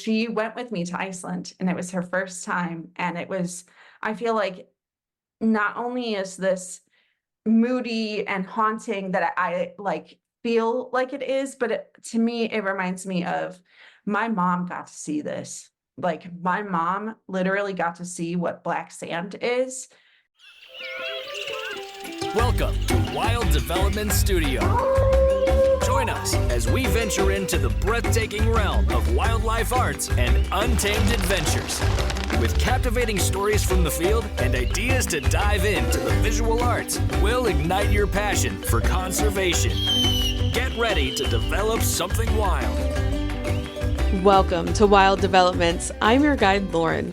she went with me to Iceland, and it was her first time. And I feel like not only is this moody and haunting that I like feel like it is, but to me, it reminds me of my mom got to see this. Like my mom literally got to see what black sand is. Welcome to Wild Development Studio. Join us as we venture into the breathtaking realm of wildlife arts and untamed adventures. With captivating stories from the field and ideas to dive into the visual arts, we'll ignite your passion for conservation. Get ready to develop something wild. Welcome to Wild Developments. I'm your guide, Lauren.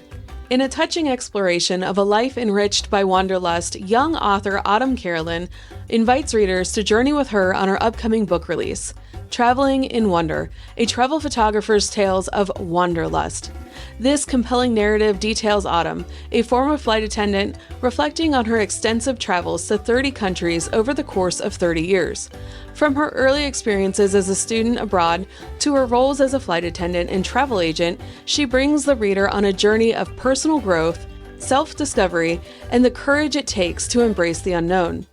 In a touching exploration of a life enriched by Wanderlust, young author Autumn Carolyn invites readers to journey with her on her upcoming book release, Traveling in Wonder, a travel photographer's tales of Wanderlust. This compelling narrative details Autumn, a former flight attendant, reflecting on her extensive travels to 30 countries over the course of 30 years. From her early experiences as a student abroad to her roles as a flight attendant and travel agent, she brings the reader on a journey of personal growth, self-discovery, and the courage it takes to embrace the unknown.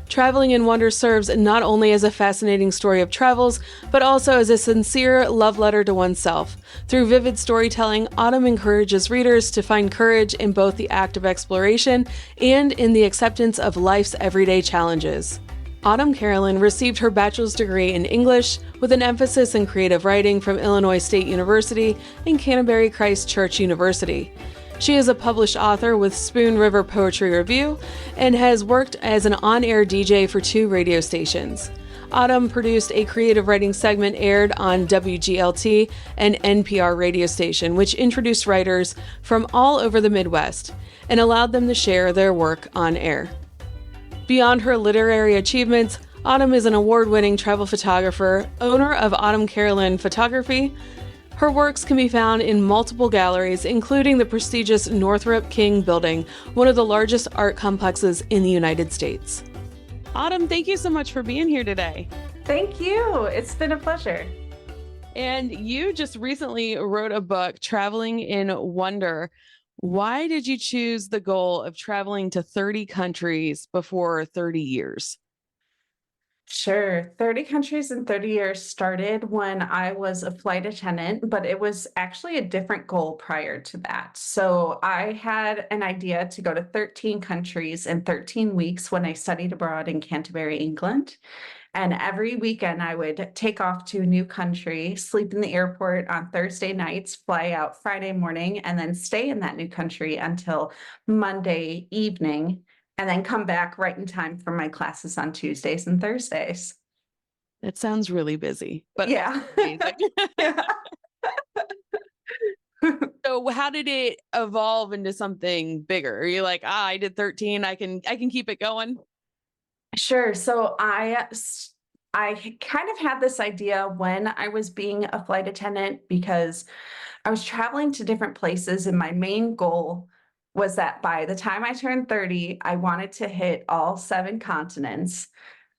Traveling in Wonder serves not only as a fascinating story of travels, but also as a sincere love letter to oneself. Through vivid storytelling, Autumn encourages readers to find courage in both the act of exploration and in the acceptance of life's everyday challenges. Autumn Carolyn received her bachelor's degree in English with an emphasis in creative writing from Illinois State University and Canterbury Christ Church University. She is a published author with Spoon River Poetry Review and has worked as an on-air DJ for 2 radio stations. Autumn produced a creative writing segment aired on WGLT, an NPR radio station, which introduced writers from all over the Midwest and allowed them to share their work on air. Beyond her literary achievements, Autumn is an award-winning travel photographer, owner of Autumn Carolyn Photography. Her works can be found in multiple galleries, including the prestigious Northrop King Building, one of the largest art complexes in the United States. Autumn, thank you so much for being here today. Thank you. It's been a pleasure. And you just recently wrote a book, Traveling in Wonder. Why did you choose the goal of traveling to 30 countries before 30 years? Sure. 30 countries in 30 years started when I was a flight attendant, but it was actually a different goal prior to that. So I had an idea to go to 13 countries in 13 weeks when I studied abroad in Canterbury, England. And every weekend I would take off to a new country, sleep in the airport on Thursday nights, fly out Friday morning, and then stay in that new country until Monday evening, and then come back right in time for my classes on Tuesdays and Thursdays. That sounds really busy, but yeah. amazing. So how did it evolve into something bigger? Are you like, I did 13, I can keep it going? Sure. So I kind of had this idea when I was being a flight attendant because I was traveling to different places, and my main goal was that by the time I turned 30, I wanted to hit all 7 continents.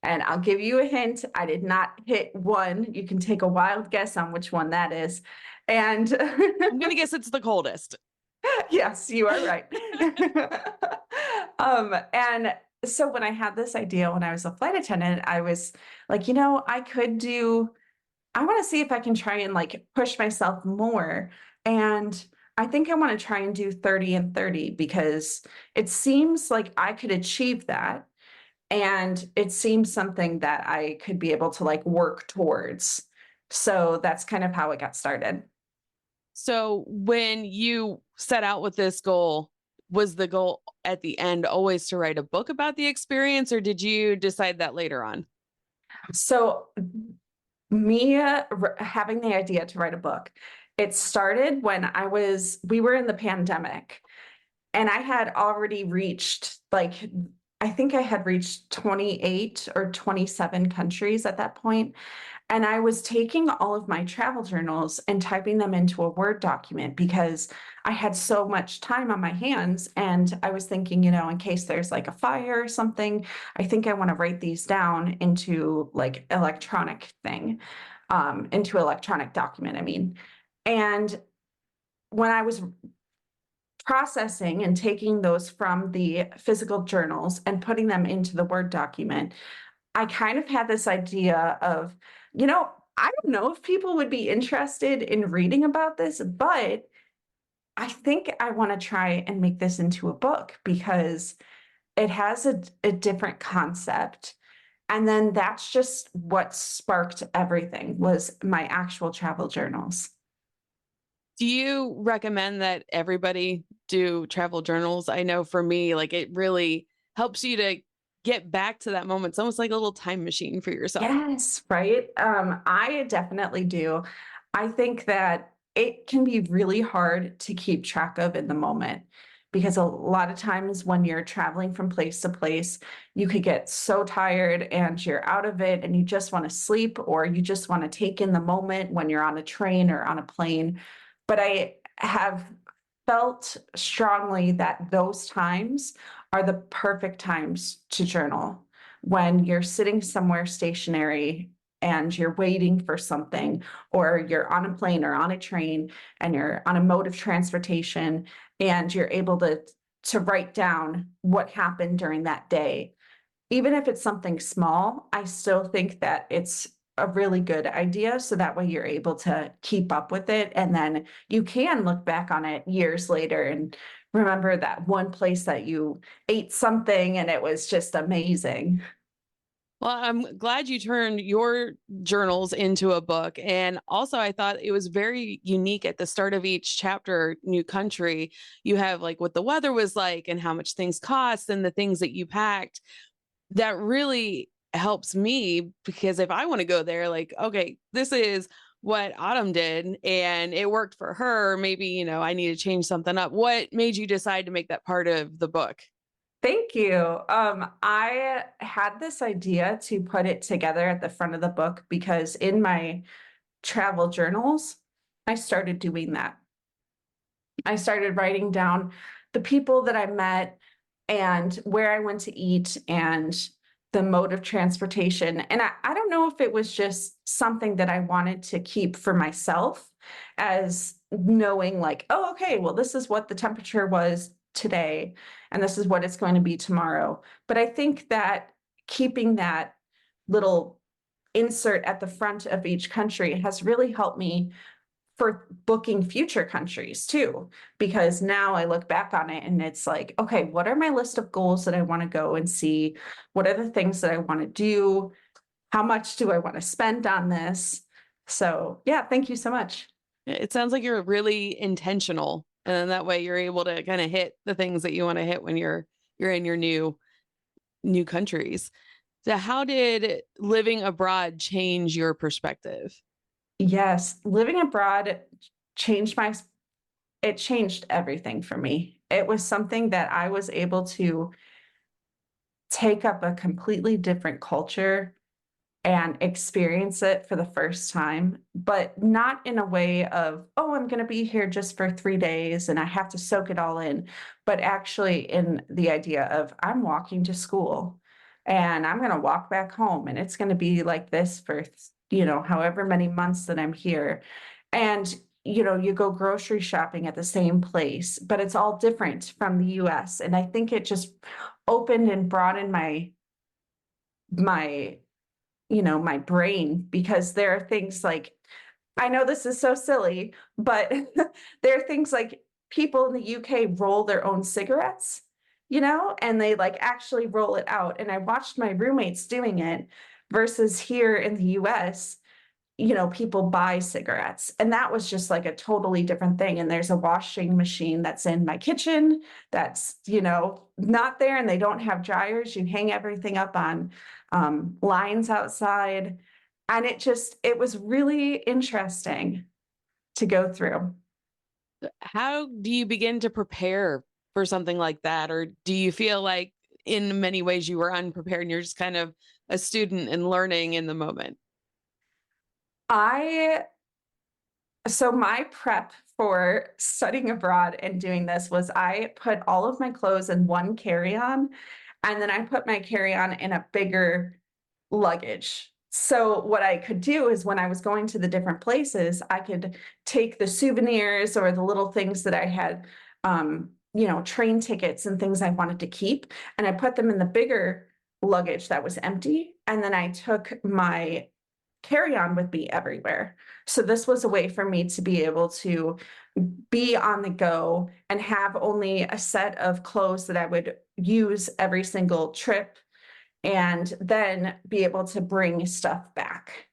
And I'll give you a hint. I did not hit one. You can take a wild guess on which one that is. And I'm going to guess it's the coldest. Yes, you are right. And so when I had this idea when I was a flight attendant, I was like, I want to see if I can try and like push myself more. And I think I want to try and do 30 and 30 because it seems like I could achieve that. And it seems something that I could be able to like work towards. So that's kind of how it got started. So when you set out with this goal, was the goal at the end always to write a book about the experience, or did you decide that later on? So me having the idea to write a book, it started when we were in the pandemic, and I had already reached I think I had reached 28 or 27 countries at that point. And I was taking all of my travel journals and typing them into a Word document because I had so much time on my hands. And I was thinking, in case there's like a fire or something, I think I want to write these down into like electronic document, I mean. And when I was processing and taking those from the physical journals and putting them into the Word document, I kind of had this idea of, you know, I don't know if people would be interested in reading about this, but I think I want to try and make this into a book because it has a different concept. And then that's just what sparked everything was my actual travel journals. Do you recommend that everybody do travel journals? I know for me, like it really helps you to get back to that moment. It's almost like a little time machine for yourself. Yes, right? I definitely do. I think that it can be really hard to keep track of in the moment because a lot of times when you're traveling from place to place, you could get so tired and you're out of it and you just want to sleep or you just want to take in the moment when you're on a train or on a plane. But I have felt strongly that those times are the perfect times to journal when you're sitting somewhere stationary and you're waiting for something, or you're on a plane or on a train and you're on a mode of transportation and you're able to write down what happened during that day. Even if it's something small, I still think that it's a really good idea. So that way you're able to keep up with it. And then you can look back on it years later and remember that one place that you ate something and it was just amazing. Well, I'm glad you turned your journals into a book. And also, I thought it was very unique at the start of each chapter, new country. You have like what the weather was like and how much things cost and the things that you packed. That really helps me because if I want to go there, like, okay, this is what Autumn did and it worked for her. Maybe, I need to change something up. What made you decide to make that part of the book? Thank you. I had this idea to put it together at the front of the book because in my travel journals, I started doing that. I started writing down the people that I met and where I went to eat and the mode of transportation. And I don't know if it was just something that I wanted to keep for myself as knowing like, oh, okay, well, this is what the temperature was today, and this is what it's going to be tomorrow. But I think that keeping that little insert at the front of each country has really helped me for booking future countries too, because now I look back on it and it's like, okay, what are my list of goals that I want to go and see? What are the things that I want to do? How much do I want to spend on this? So, yeah, thank you so much. It sounds like you're really intentional. And then that way you're able to kind of hit the things that you want to hit when you're in your new countries. So how did living abroad change your perspective? Yes, living abroad changed my it changed everything for me. It was something that I was able to take up a completely different culture and experience it for the first time, but not in a way of, oh, I'm going to be here just for 3 days and I have to soak it all in, but actually in the idea of I'm walking to school and I'm going to walk back home and it's going to be like this for, however many months that I'm here. And, you go grocery shopping at the same place, but it's all different from the US. And I think it just opened and broadened my my brain because there are things like, I know this is so silly, but there are things like people in the UK roll their own cigarettes, and they like actually roll it out. And I watched my roommates doing it versus here in the US, people buy cigarettes. And that was just like a totally different thing. And there's a washing machine that's in my kitchen that's, not there, and they don't have dryers. You hang everything up on lines outside. And it was really interesting to go through. How do you begin to prepare for something like that? Or do you feel like in many ways you were unprepared and you're just kind of a student and learning in the moment? I So my prep for studying abroad and doing this was I put all of my clothes in one carry-on, and then I put my carry-on in a bigger luggage. So what I could do is when I was going to the different places, I could take the souvenirs or the little things that I had, train tickets and things I wanted to keep, and I put them in the bigger luggage that was empty. And then I took my carry-on with me everywhere. So this was a way for me to be able to be on the go and have only a set of clothes that I would use every single trip, and then be able to bring stuff back.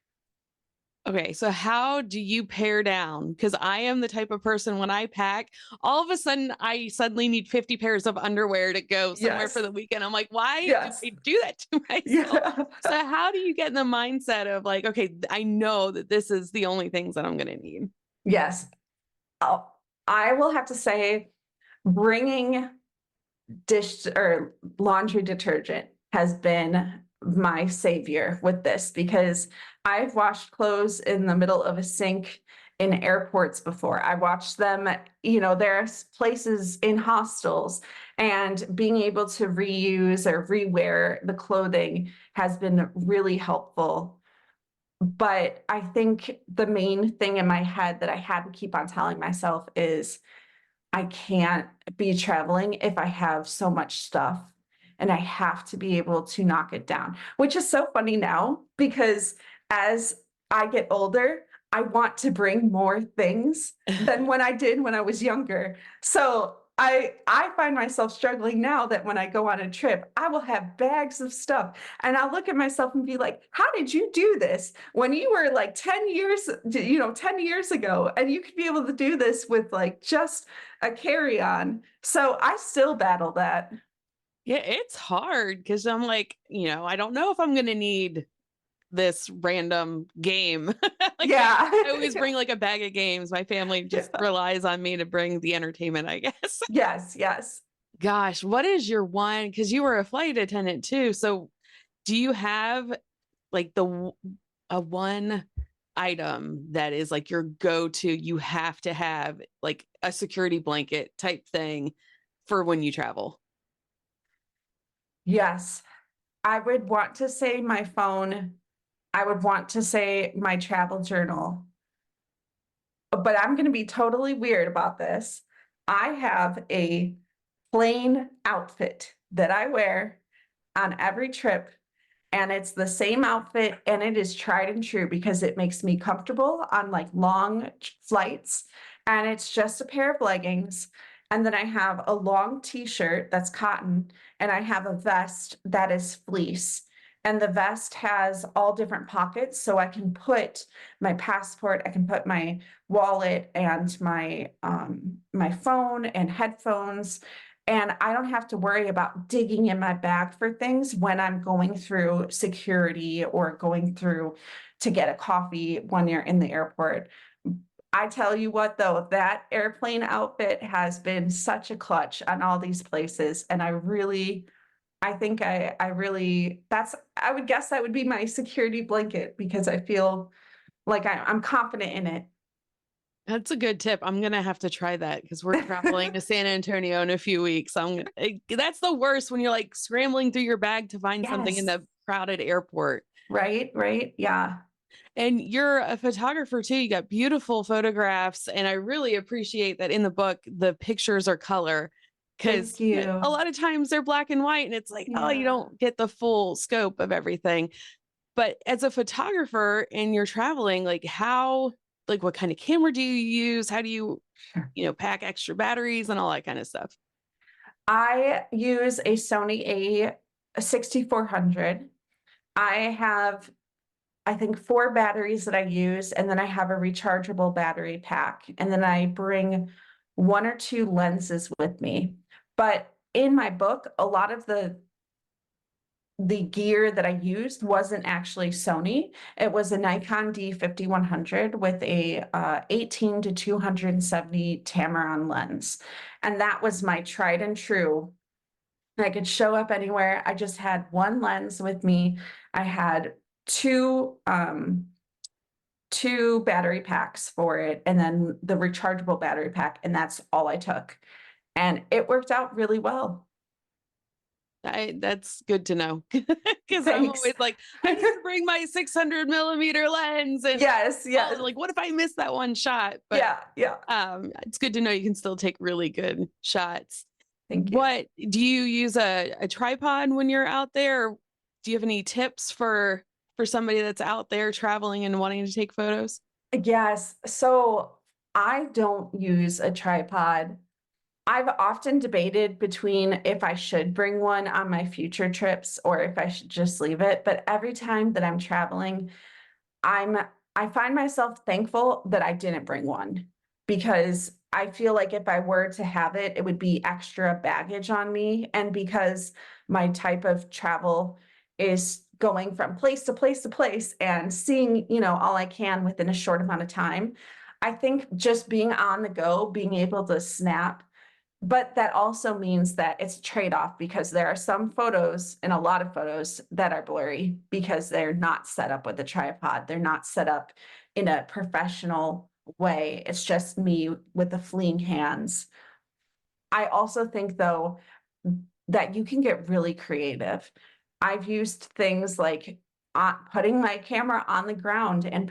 Okay, so how do you pare down? Because I am the type of person when I pack, all of a sudden I suddenly need 50 pairs of underwear to go somewhere for Yes. the weekend. I'm like, why do Yes. I do that to myself? Yeah. So how do you get in the mindset of like, okay, I know that this is the only things that I'm going to need? Yes. Oh, I will have to say, bringing dish or laundry detergent has been my savior with this, because I've washed clothes in the middle of a sink in airports before. I watched them, there's places in hostels, and being able to reuse or rewear the clothing has been really helpful. But I think the main thing in my head that I had to keep on telling myself is I can't be traveling if I have so much stuff, and I have to be able to knock it down, which is so funny now because as I get older, I want to bring more things than when I did when I was younger. So I find myself struggling now that when I go on a trip, I will have bags of stuff, and I'll look at myself and be like, how did you do this when you were like 10 years, 10 years ago, and you could be able to do this with like just a carry-on. So I still battle that. Yeah, it's hard because I'm like, I don't know if I'm going to need this random game. Like Yeah. I always bring like a bag of games. My family just Yeah. relies on me to bring the entertainment, I guess. Yes, yes. Gosh, what is your one? Because you were a flight attendant too. So do you have like a one item that is like your go-to, you have to have like a security blanket type thing for when you travel? Yes. I would want to say my phone. I would want to say my travel journal. But I'm going to be totally weird about this. I have a plain outfit that I wear on every trip, and it's the same outfit, and it is tried and true because it makes me comfortable on like long flights, and it's just a pair of leggings, and then I have a long t-shirt that's cotton, and I have a vest that is fleece, and the vest has all different pockets, so I can put my passport, I can put my wallet and my phone and headphones, and I don't have to worry about digging in my bag for things when I'm going through security or going through to get a coffee when you're in the airport. I tell you what, though, that airplane outfit has been such a clutch on all these places. And I think I really, I would guess that would be my security blanket because I feel like I'm confident in it. That's a good tip. I'm gonna have to try that because we're traveling to San Antonio in a few weeks. That's the worst when you're like scrambling through your bag to find something in Yes. the crowded airport. Right, right. Yeah. And you're a photographer too. You got beautiful photographs, and I really appreciate that in the book the pictures are color because Thank you. a lot of times they're black and white, and it's like, oh, you Yeah. don't get the full scope of everything. But as a photographer and you're traveling, like what kind of camera do you use? How do you, Sure. pack extra batteries and all that kind of stuff? I use a Sony a 6400. I have, I think, 4 batteries that I use, and then I have a rechargeable battery pack, and then I bring 1 or 2 lenses with me. But in my book, a lot of the gear that I used wasn't actually Sony. It was a Nikon D5100 with a 18 to 270 Tamron lens. And that was my tried and true. I could show up anywhere. I just had one lens with me. I had two battery packs for it, and then the rechargeable battery pack, and that's all I took. And it worked out really well. That's good to know because I'm Thanks. always like, I need to bring my 600 millimeter lens, and Yes, oh, yes. like, what if I miss that one shot? But Yeah, yeah. it's good to know you can still take really good shots. Thank you. What do you use a tripod when you're out there? Or do you have any tips for somebody that's out there traveling and wanting to take photos? Yes. So I don't use a tripod. I've often debated between if I should bring one on my future trips or if I should just leave it. But every time that I'm traveling, I'm I find myself thankful that I didn't bring one because I feel like if I were to have it, it would be extra baggage on me. And because my type of travel is going from place to place to place and seeing, all I can within a short amount of time, I think just being on the go, being able to snap, but that also means that it's a trade-off because there are some photos and a lot of photos that are blurry because they're not set up with a tripod. They're not set up in a professional way. It's just me with the fleeing hands. I also think, though, that you can get really creative. I've used things like putting my camera on the ground and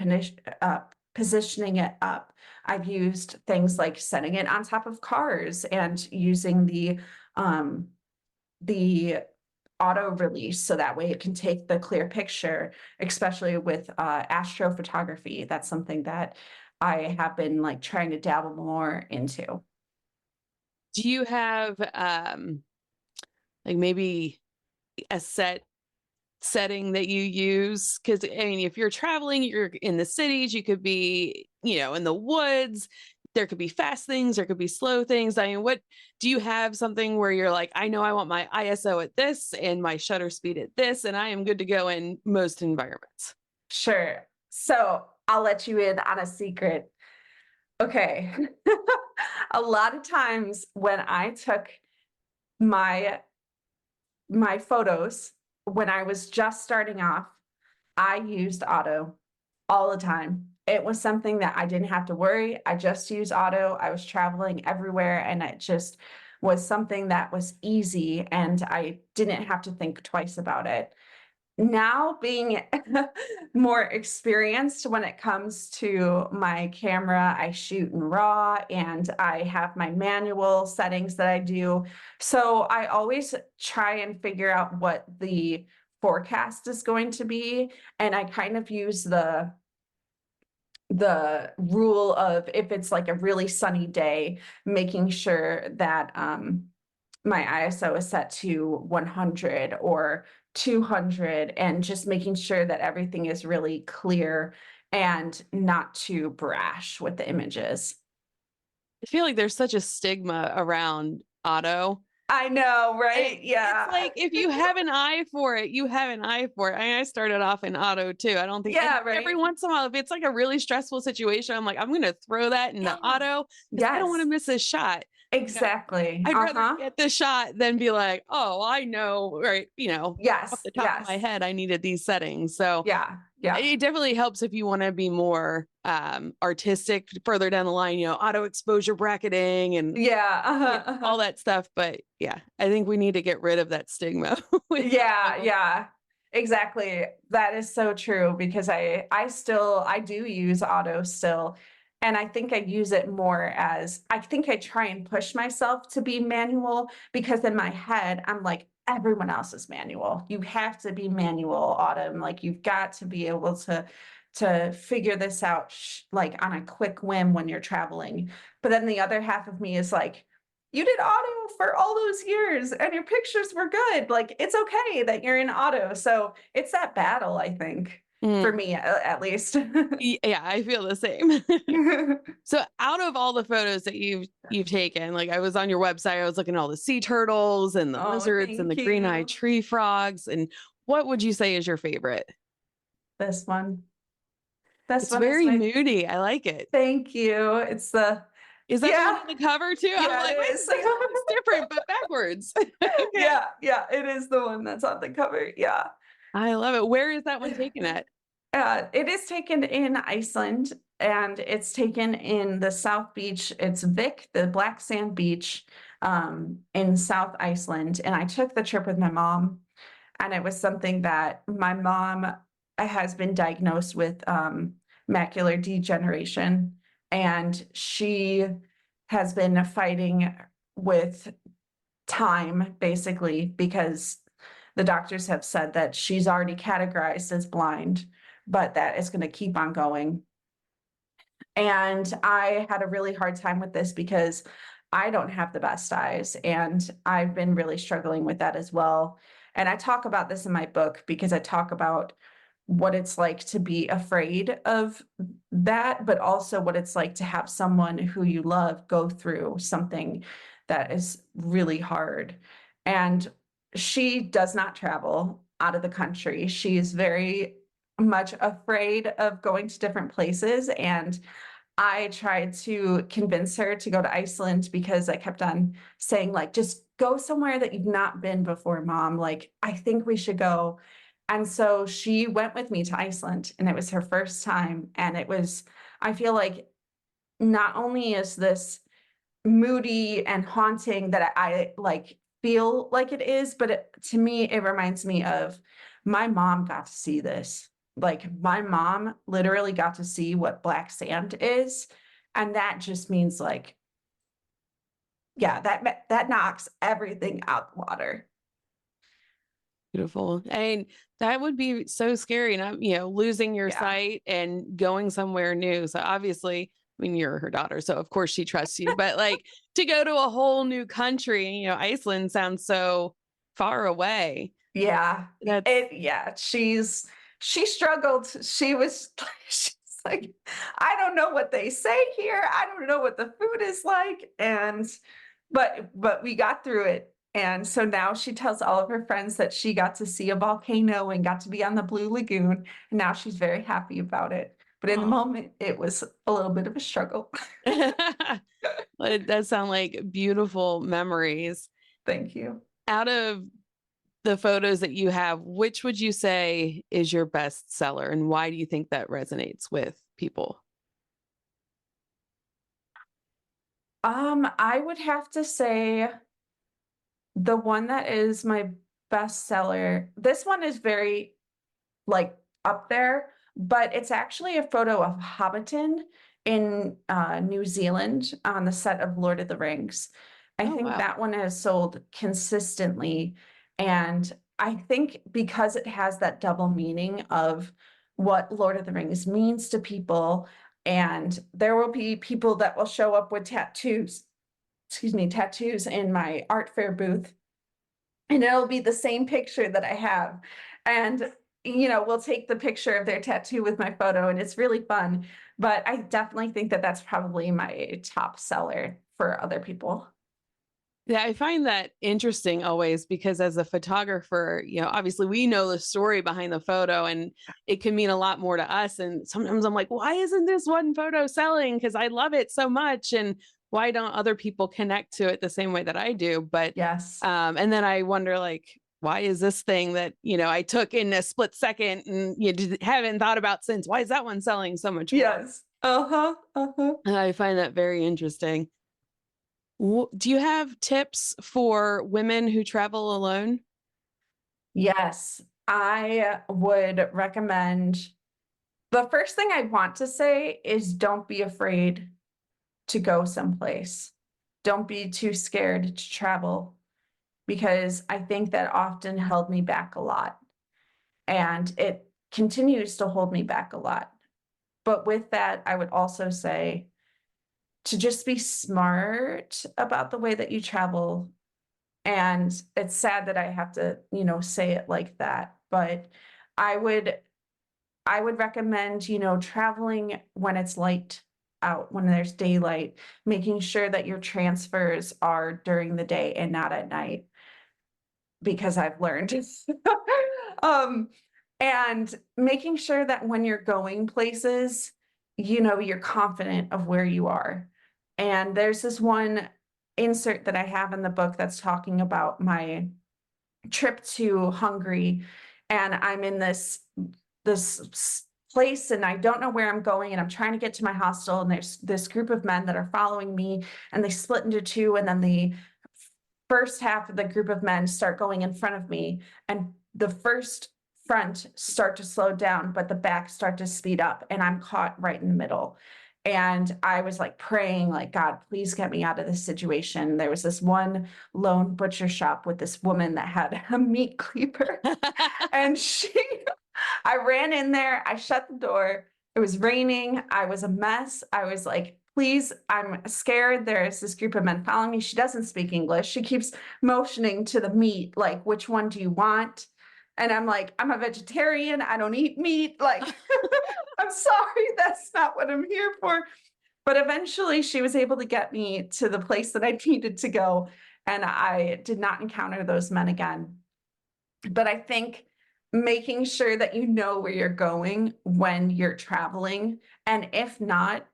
positioning it up. I've used things like setting it on top of cars and using the auto release so that way it can take the clear picture, especially with astrophotography. That's something that I have been like trying to dabble more into. Do you have like maybe a setting that you use? Because I mean, if you're traveling, you're in the cities, you could be, in the woods. There could be fast things, there could be slow things. I mean, what do you have something where you're like, I know I want my ISO at this and my shutter speed at this, and I am good to go in most environments? Sure. So I'll let you in on a secret. Okay. A lot of times when I took my my photos when I was just starting off, I used auto all the time. It was something that I didn't have to worry. I just used auto. I was traveling everywhere and it just was something that was easy and I didn't have to think twice about it. Now being more experienced when it comes to my camera, I shoot in RAW and I have my manual settings that I do. So I always try and figure out what the forecast is going to be. And I kind of use the rule of if it's like a really sunny day, making sure that my ISO is set to 100 or 200 and just making sure that everything is really clear and not too brash with the images. I feel like there's such a stigma around auto. I know, right? It's Yeah. like if you have an eye for it, you have an eye for it. I started off in auto too. I don't think Yeah, every right. once in a while, if it's like a really stressful situation, I'm like, I'm going to throw that in the Yeah. auto because I don't want to Yes, miss this shot. exactly. I'd rather Uh-huh. get the shot than be like, oh, I know, right? Off Yes, the top of my yes. head, I needed these settings. So Yeah, yeah. it definitely helps if you want to be more artistic further down the line, auto exposure bracketing and Yeah, uh-huh, all uh-huh. that stuff. But yeah, I think we need to get rid of that stigma with Yeah, auto. yeah. Exactly. That is so true because I do use auto still. And I think I use it more as I think I try and push myself to be manual because in my head I'm like everyone else is manual. You have to be manual, Autumn. Like you've got to be able to figure this out like on a quick whim when you're traveling. But then the other half of me is like you did auto for all those years and your pictures were good. Like it's okay that you're in auto. So it's that battle, I think, for Mm. me at least. Yeah, I feel the same. So out of all the photos that you've taken, like I was on your website, I was looking at all the sea turtles and the Oh, lizards and the thank green-eyed you. tree frogs. And what would you say is your favorite? This one. This It's one is very my moody. I like it. thank you. It's the Is that the one yeah, on the cover too? I'm yeah, like, wait, it is. this looks different, but backwards. Okay. Yeah, yeah, it is the one that's on the cover. Yeah. I love it. Where is that one taken at? It is taken in Iceland and it's taken in the South Beach. It's Vik, the black sand beach. in South Iceland. And I took the trip with my mom, and it was something that my mom has been diagnosed with macular degeneration, and she has been fighting with time basically because the doctors have said that she's already categorized as blind, but that is going to keep on going. And I had a really hard time with this because I don't have the best eyes, and I've been really struggling with that as well. And I talk about this in my book because I talk about what it's like to be afraid of that, but also what it's like to have someone who you love go through something that is really hard. And she does not travel out of the country. She is very much afraid of going to different places. And I tried to convince her to go to Iceland because I kept on saying, like, just go somewhere that you've not been before, Mom. Like, I think we should go. And so she went with me to Iceland, and it was her first time. And it was, I feel like not only is this moody and haunting that I like feel like it is, but to me, it reminds me of my mom got to see this. Like, my mom literally got to see what black sand is. And that just means, like, yeah, that knocks everything out the water. Beautiful. And that would be so scary, not, losing your Yeah. sight and going somewhere new. So obviously, I mean, you're her daughter, so of course she trusts you, but like to go to a whole new country, Iceland sounds so far away. Yeah. That's Yeah, she struggled. She's like, I don't know what they say here. I don't know what the food is like. And but we got through it. And so now she tells all of her friends that she got to see a volcano and got to be on the Blue Lagoon. And now she's very happy about it. But in the moment, it was a little bit of a struggle. it does sound like beautiful memories. Thank you. Out of the photos that you have, which would you say is your best seller, and why do you think that resonates with people? I would have to say the one that is my best seller. This one is very like up there, but it's actually a photo of Hobbiton in New Zealand on the set of Lord of the Rings. I Oh, think wow. that one has sold consistently. And I think because it has that double meaning of what Lord of the Rings means to people, and there will be people that will show up with tattoos in my art fair booth, and it'll be the same picture that I have. And, we'll take the picture of their tattoo with my photo, and it's really fun. But I definitely think that that's probably my top seller for other people. Yeah, I find that interesting always because as a photographer, obviously we know the story behind the photo and it can mean a lot more to us. And sometimes I'm like, why isn't this one photo selling? Because I love it so much. And why don't other people connect to it the same way that I do? But Yes. and then I wonder, like, why is this thing that I took in a split second and you haven't thought about since? Why is that one selling so much more? Yes. Uh-huh. Uh-huh. And I find that very interesting. Do you have tips for women who travel alone? Yes. I would recommend, the first thing I want to say is don't be afraid to go someplace. Don't be too scared to travel, because I think that often held me back a lot, and it continues to hold me back a lot. But with that, I would also say to just be smart about the way that you travel. And it's sad that I have to, say it like that, but I would recommend, traveling when it's light out, when there's daylight, making sure that your transfers are during the day and not at night, because I've learned. um, and making sure that when you're going places, you're confident of where you are. And there's this one insert that I have in the book that's talking about my trip to Hungary, and I'm in this place, and I don't know where I'm going, and I'm trying to get to my hostel, and there's this group of men that are following me, and they split into two, and then the first half of the group of men start going in front of me, and the first front start to slow down, but the back start to speed up, and I'm caught right in the middle. And I was like praying, like, God, please get me out of this situation. There was this one lone butcher shop with this woman that had a meat cleaver, and I ran in there, I shut the door. It was raining. I was a mess. I was like, please, I'm scared. There's this group of men following me. She doesn't speak English. She keeps motioning to the meat, like, which one do you want? And I'm like, I'm a vegetarian. I don't eat meat. Like, I'm sorry. That's not what I'm here for. But eventually she was able to get me to the place that I needed to go. And I did not encounter those men again. But I think making sure that you know where you're going when you're traveling, and if not,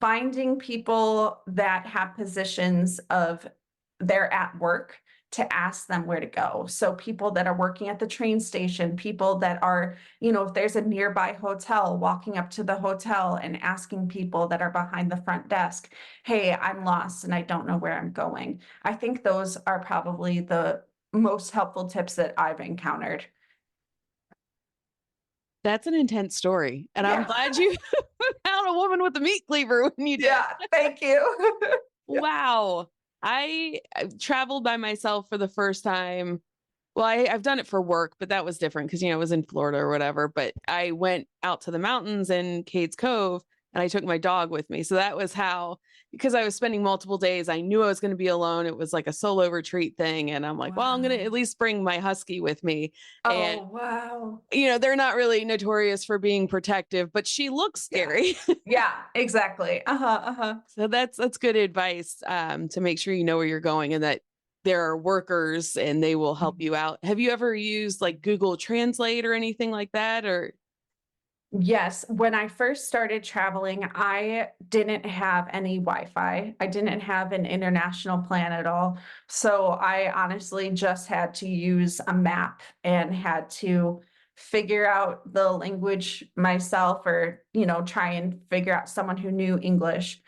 finding people that have positions of they're at work to ask them where to go. So people that are working at the train station, people that are, if there's a nearby hotel, walking up to the hotel and asking people that are behind the front desk, hey, I'm lost and I don't know where I'm going. I think those are probably the most helpful tips that I've encountered. That's an intense story. And I'm Yeah. glad you found a woman with a meat cleaver when you did. Yeah, thank you. Wow. I traveled by myself for the first time. Well, I've done it for work, but that was different because, I was in Florida or whatever. But I went out to the mountains in Cades Cove and I took my dog with me. So that was how, because I was spending multiple days, I knew I was going to be alone. It was like a solo retreat thing. And I'm like, well, I'm going to at least bring my husky with me. And, Oh, wow. they're not really notorious for being protective, but she looks scary. Yeah, exactly. So that's good advice, to make sure you know where you're going and that there are workers and they will help you out. Have you ever used like Google Translate or anything like that? Or Yes, when I first started traveling, I didn't have any Wi-Fi. I didn't have an international plan at all. So I honestly just had to use a map and had to figure out the language myself, or, try and figure out someone who knew English.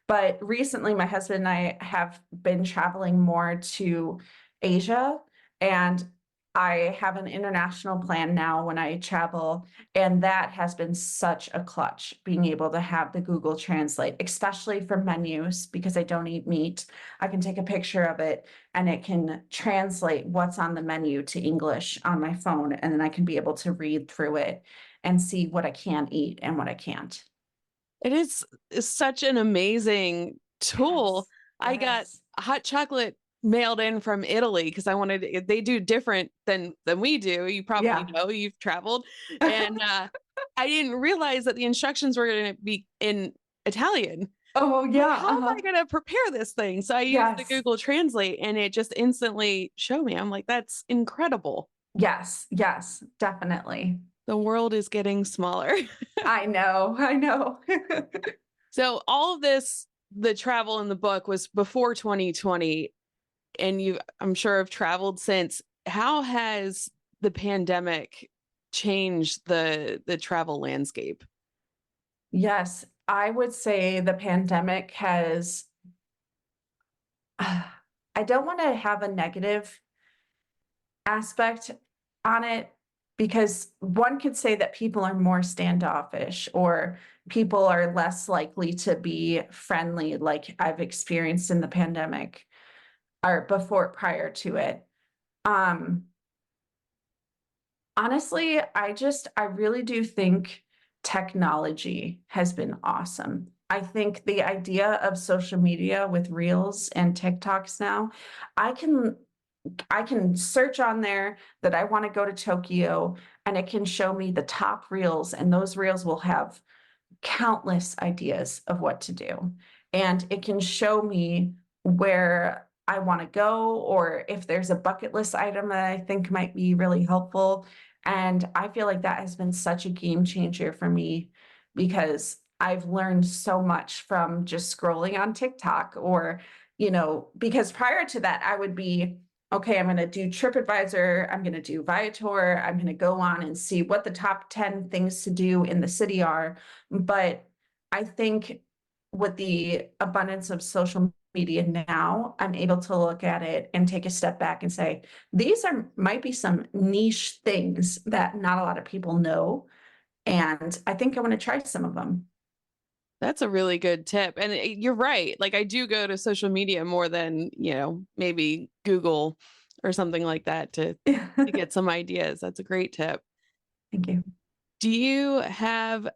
But recently, my husband and I have been traveling more to Asia, and I have an international plan now when I travel, and that has been such a clutch, being able to have the Google Translate, especially for menus, because I don't eat meat. I can take a picture of it and it can translate what's on the menu to English on my phone, and then I can be able to read through it and see what I can eat and what I can't. it is such an amazing tool. I got Yes. hot chocolate mailed in from Italy because they do different than we do. You probably know, you've traveled. And I didn't realize that the instructions were going to be in Italian. Oh, yeah. How am I going to prepare this thing? So I used the Google Translate and it just instantly showed me. I'm like, that's incredible. Yes, definitely. The world is getting smaller. I know. So all of this, the travel in the book was before 2020, and I'm sure have traveled since. How has the pandemic changed the travel landscape? Yes, I would say the pandemic has, I don't want to have a negative aspect on it, because one could say that people are more standoffish, or people are less likely to be friendly, like I've experienced in the pandemic or prior to it. Honestly, I really do think technology has been awesome. I think the idea of social media with Reels and TikToks now, I can search on there that I want to go to Tokyo, and it can show me the top reels, and those reels will have countless ideas of what to do. And it can show me where I want to go, or if there's a bucket list item that I think might be really helpful. And I feel like that has been such a game changer for me, because I've learned so much from just scrolling on TikTok, or, because prior to that, I would be, okay, I'm going to do TripAdvisor, I'm going to do Viator, I'm going to go on and see what the top 10 things to do in the city are. But I think with the abundance of social media now, I'm able to look at it and take a step back and say, these might be some niche things that not a lot of people know. And I think I want to try some of them. That's a really good tip. And you're right. Like I do go to social media more than, maybe Google or something like that to get some ideas. That's a great tip. Thank you. Do you have,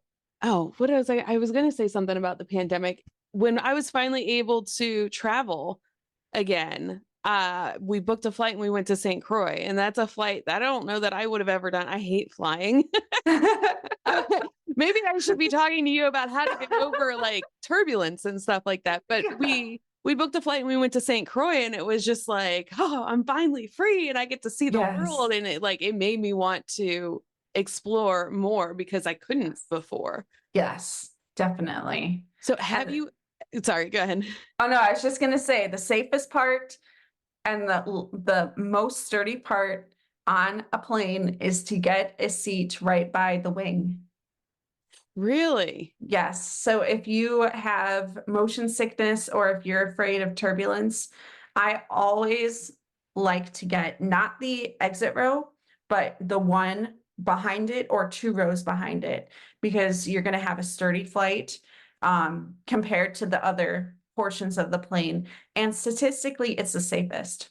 what was I was going to say something about the pandemic. When I was finally able to travel again, we booked a flight and we went to St. Croix, and that's a flight that I don't know that I would have ever done. I hate flying. Maybe I should be talking to you about how to get over like turbulence and stuff like that. But we booked a flight and we went to St. Croix, and it was just like, oh, I'm finally free and I get to see the world. And it made me want to explore more because I couldn't before. Yes, definitely. So sorry, go ahead. Oh no, I was just gonna say the safest part and the most sturdy part on a plane is to get a seat right by the wing. Really? Yes. So if you have motion sickness or if you're afraid of turbulence, I always like to get not the exit row, but the one behind it or 2 rows behind it, because you're going to have a sturdy flight compared to the other portions of the plane. And statistically, it's the safest.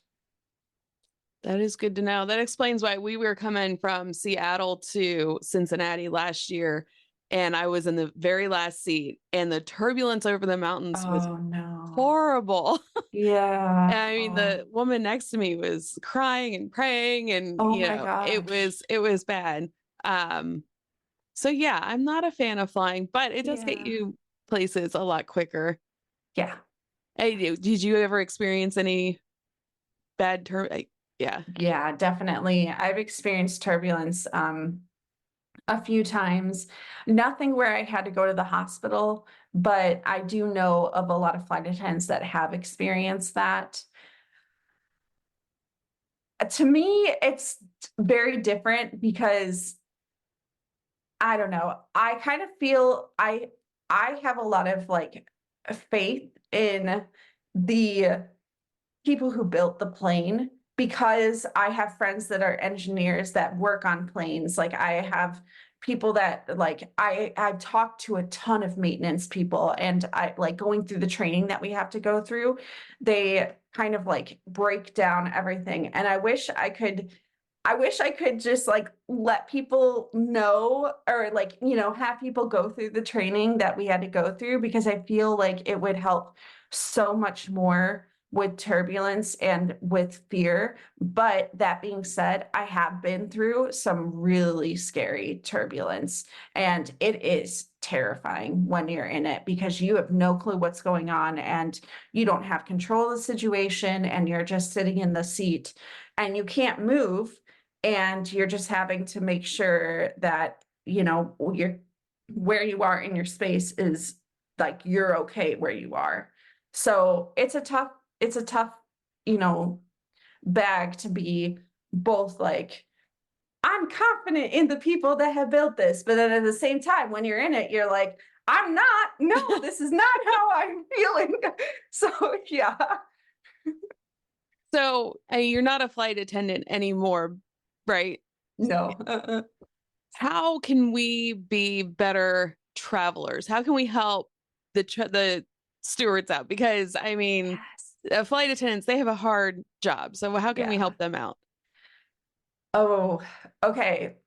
That is good to know. That explains why we were coming from Seattle to Cincinnati last year, and I was in the very last seat, and the turbulence over the mountains was horrible. Yeah. I mean, the woman next to me was crying and praying, and it was bad. So yeah, I'm not a fan of flying, but it does get you places a lot quicker. Yeah. Hey, did you ever experience any bad Yeah, definitely. I've experienced turbulence a few times. Nothing where I had to go to the hospital, but I do know of a lot of flight attendants that have experienced that. To me, it's very different because I don't know. I kind of feel I have a lot of like faith in the people who built the plane, because I have friends that are engineers that work on planes. Like I have people that like I've talked to a ton of maintenance people, and I like going through the training that we have to go through. They kind of like break down everything. And I wish I could just like let people know, or like, have people go through the training that we had to go through, because I feel like it would help so much more with turbulence and with fear. But that being said, I have been through some really scary turbulence, and it is terrifying when you're in it because you have no clue what's going on and you don't have control of the situation, and you're just sitting in the seat and you can't move, and you're just having to make sure that, you're where you are in your space is like you're okay where you are. So it's a tough, bag to be both like, I'm confident in the people that have built this, but then at the same time, when you're in it, you're like, I'm not, no, this is not how I'm feeling. So, yeah. So you're not a flight attendant anymore, right? No. How can we be better travelers? How can we help the stewards out? Because I mean, flight attendants, they have a hard job. So how can we help them out? Oh, okay.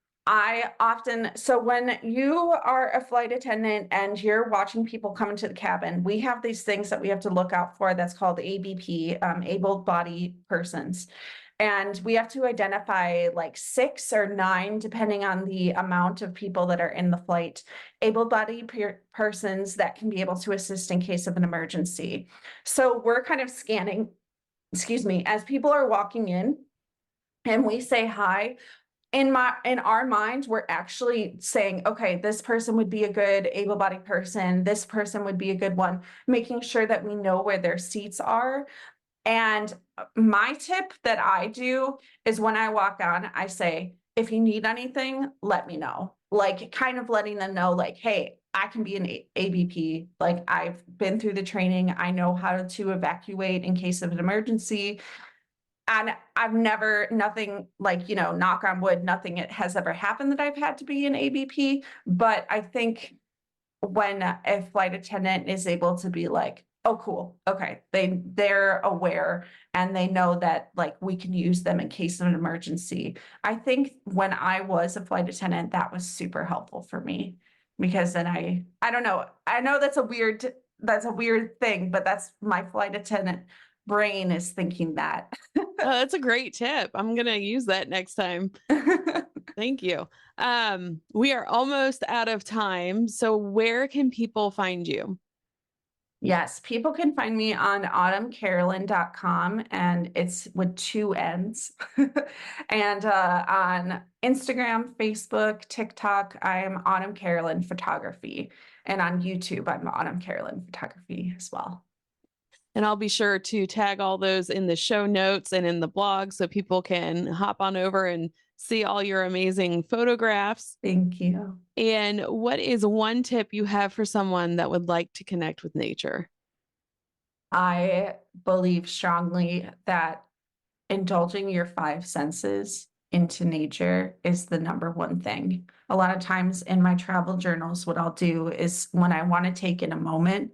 So when you are a flight attendant and you're watching people come into the cabin, we have these things that we have to look out for that's called ABP, able-bodied persons. And we have to identify like 6 or 9, depending on the amount of people that are in the flight, able-bodied persons that can be able to assist in case of an emergency. So we're kind of scanning, as people are walking in and we say hi. In our minds, we're actually saying, okay, this person would be a good able-bodied person. This person would be a good one, making sure that we know where their seats are. And my tip that I do is when I walk on, I say, if you need anything, let me know. Like kind of letting them know like, hey, I can be an ABP. Like, I've been through the training. I know how to evacuate in case of an emergency. And I've never, nothing like, knock on wood, nothing has ever happened that I've had to be an ABP. But I think when a flight attendant is able to be like, oh, cool, okay, they're aware and they know that like we can use them in case of an emergency. I think when I was a flight attendant, that was super helpful for me, because then I don't know, I know that's a weird thing, but that's my flight attendant brain is thinking that. Oh, that's a great tip. I'm going to use that next time. Thank you. We are almost out of time. So where can people find you? Yes, people can find me on autumncarolyn.com, and it's with 2 N's. And on Instagram, Facebook, TikTok, I'm Autumn Carolyn Photography. And on YouTube, I'm Autumn Carolyn Photography as well. And I'll be sure to tag all those in the show notes and in the blog so people can hop on over and see all your amazing photographs. Thank you. And what is one tip you have for someone that would like to connect with nature? I believe strongly that indulging your 5 senses into nature is the number one thing. A lot of times in my travel journals, what I'll do is when I want to take in a moment,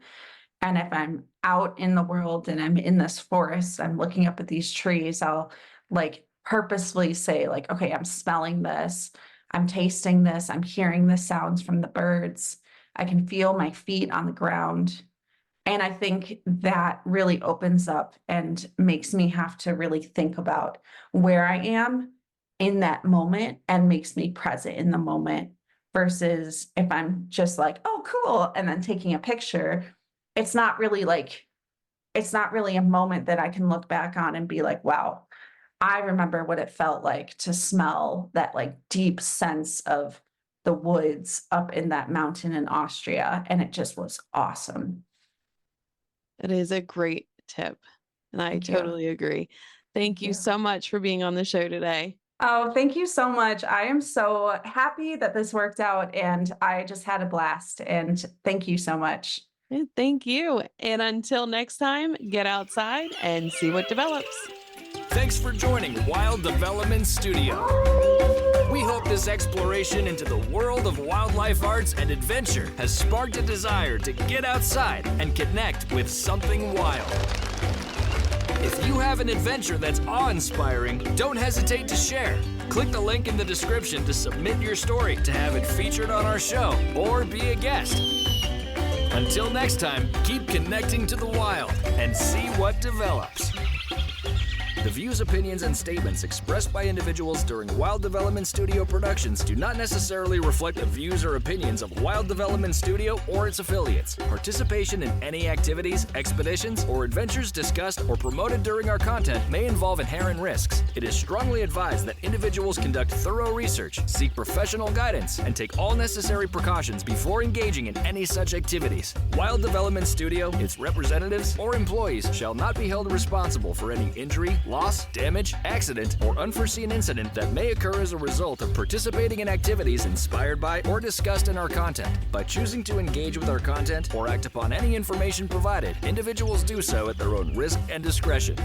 and if I'm out in the world and I'm in this forest, I'm looking up at these trees, I'll like purposefully say like, okay, I'm smelling this, I'm tasting this, I'm hearing the sounds from the birds, I can feel my feet on the ground. And I think that really opens up and makes me have to really think about where I am in that moment and makes me present in the moment, versus if I'm just like, oh, cool, and then taking a picture. It's not really a moment that I can look back on and be like, wow, I remember what it felt like to smell that like deep sense of the woods up in that mountain in Austria. And it just was awesome. It is a great tip. And I totally agree. Thank you so much for being on the show today. Oh, thank you so much. I am so happy that this worked out, and I just had a blast, and thank you so much. Thank you. And until next time, get outside and see what develops. Thanks for joining Wild Development Studio. We hope this exploration into the world of wildlife arts and adventure has sparked a desire to get outside and connect with something wild. If you have an adventure that's awe-inspiring, don't hesitate to share. Click the link in the description to submit your story to have it featured on our show or be a guest. Until next time, keep connecting to the wild and see what develops. The views, opinions, and statements expressed by individuals during Wild Development Studio productions do not necessarily reflect the views or opinions of Wild Development Studio or its affiliates. Participation in any activities, expeditions, or adventures discussed or promoted during our content may involve inherent risks. It is strongly advised that individuals conduct thorough research, seek professional guidance, and take all necessary precautions before engaging in any such activities. Wild Development Studio, its representatives, or employees shall not be held responsible for any injury, loss, damage, accident, or unforeseen incident that may occur as a result of participating in activities inspired by or discussed in our content. By choosing to engage with our content or act upon any information provided, individuals do so at their own risk and discretion.